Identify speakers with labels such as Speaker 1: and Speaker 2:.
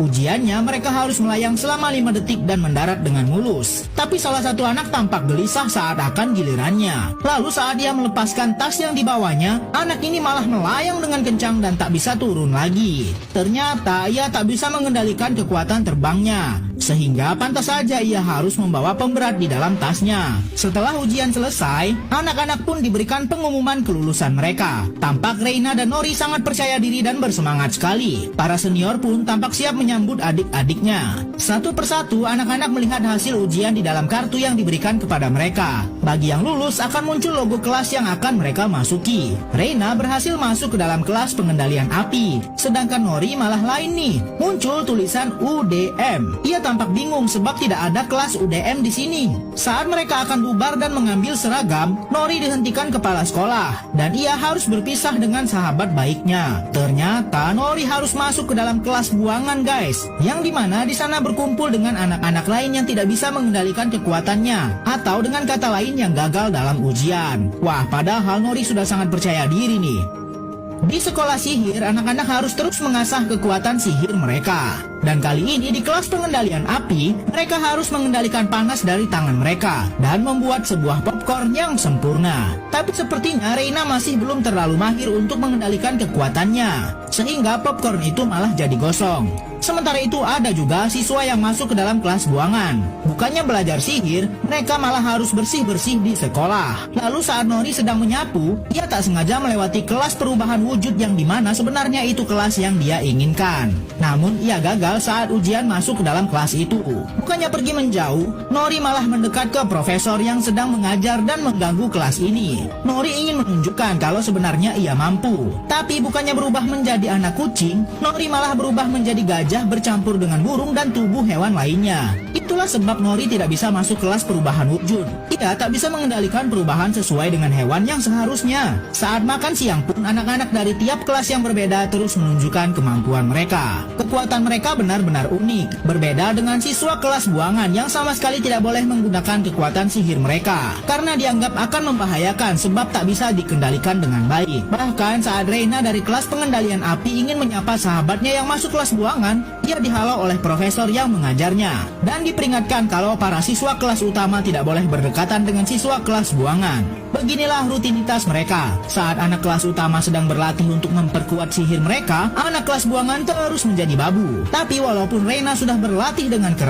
Speaker 1: Ujiannya mereka harus melayang selama 5 detik dan mendarat dengan mulus. Tapi salah satu anak tampak gelisah saat akan gilirannya. Lalu saat dia melepaskan tas yang dibawanya, anak ini malah melayang dengan kencang dan tak bisa turun lagi. Ternyata ia tak bisa mengendalikan kekuatan terbangnya, sehingga pantas saja ia harus membawa pemberat di dalam tasnya. Setelah ujian selesai, anak-anak pun diberikan pengumuman kelulusan mereka. Tampak Reina dan Nori sangat percaya diri dan bersemangat sekali. Para senior pun tampak siap menyambut adik-adiknya. Satu persatu anak-anak melihat hasil ujian di dalam kartu yang diberikan kepada mereka. Bagi yang lulus akan muncul logo kelas yang akan mereka masuki. Reina berhasil masuk ke dalam kelas pengendalian api, sedangkan Nori malah lain nih. Muncul tulisan UDM. Ia tampak bingung sebab tidak ada kelas UDM di sini. Saat mereka akan bubar dan mengambil seragam, Nori dihentikan kepala sekolah dan ia harus berpisah dengan sahabat baiknya. Ternyata Nori harus masuk ke dalam kelas buangan guys, yang dimana di sana berkumpul dengan anak-anak lain yang tidak bisa mengendalikan kekuatannya, atau dengan kata lain yang gagal dalam ujian. Wah, padahal Nori sudah sangat percaya diri nih. Di sekolah sihir, anak-anak harus terus mengasah kekuatan sihir mereka. Dan kali ini di kelas pengendalian api, mereka harus mengendalikan panas dari tangan mereka dan membuat sebuah popcorn yang sempurna. Tapi sepertinya Reina masih belum terlalu mahir untuk mengendalikan kekuatannya, sehingga popcorn itu malah jadi gosong. Sementara itu ada juga siswa yang masuk ke dalam kelas buangan. Bukannya belajar sihir, mereka malah harus bersih-bersih di sekolah. Lalu saat Nori sedang menyapu, ia tak sengaja melewati kelas perubahan wujud yang dimana sebenarnya itu kelas yang dia inginkan. Namun ia gagal saat ujian masuk ke dalam kelas itu. Bukannya pergi menjauh, Nori malah mendekat ke profesor yang sedang mengajar dan mengganggu kelas ini. Nori ingin menunjukkan kalau sebenarnya ia mampu. Tapi bukannya berubah menjadi anak kucing, Nori malah berubah menjadi gajah bercampur dengan burung dan tubuh hewan lainnya. Itulah sebab Nori tidak bisa masuk kelas perubahan wujud. Ia tak bisa mengendalikan perubahan sesuai dengan hewan yang seharusnya. Saat makan siang pun anak-anak dari tiap kelas yang berbeda terus menunjukkan kemampuan mereka. Kekuatan mereka benar-benar unik, berbeda dengan siswa kelas buangan yang sama sekali tidak boleh menggunakan kekuatan sihir mereka, karena dianggap akan membahayakan sebab tak bisa dikendalikan dengan baik. Bahkan saat Reina dari kelas pengendalian api ingin menyapa sahabatnya yang masuk kelas buangan, ia dihalau oleh profesor yang mengajarnya dan diperingatkan kalau para siswa kelas utama tidak boleh berdekatan dengan siswa kelas buangan. Beginilah rutinitas mereka. Saat anak kelas utama sedang berlatih untuk memperkuat sihir mereka, anak kelas buangan terus menjadi babu. Tapi walaupun Reina sudah berlatih dengan keras,